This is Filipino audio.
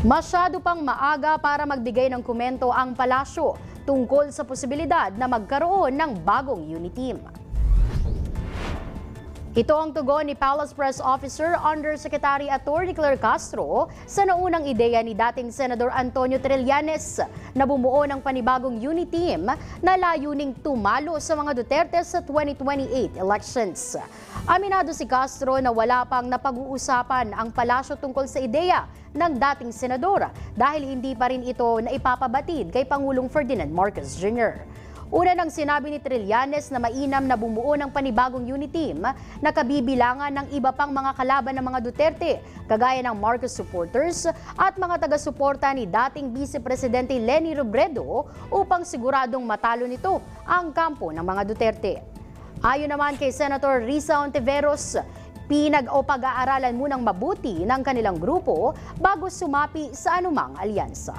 Masyado pang maaga para magbigay ng komento ang palasyo tungkol sa posibilidad na magkaroon ng bagong unit team. Ito ang tugon ni Palace Press Officer Undersecretary Atty. Claire Castro sa naunang ideya ni dating Senador Antonio Trillanes na bumuo ng panibagong unit team na layuning tumalo sa mga Duterte sa 2028 elections. Aminado si Castro na wala pang napag-uusapan ang palasyo tungkol sa ideya ng dating senador dahil hindi pa rin ito na ipapabatid kay Pangulong Ferdinand Marcos Jr. Una nang sinabi ni Trillanes na mainam na bumuo ng panibagong unit team na kabibilangan ng iba pang mga kalaban ng mga Duterte, kagaya ng Marcos supporters at mga taga-suporta ni dating Vice Presidente Leni Robredo upang siguradong matalo nito ang kampo ng mga Duterte. Ayon naman kay Senator Risa Ontiveros, pag-aaralan munang mabuti ng kanilang grupo bago sumapi sa anumang alyansa.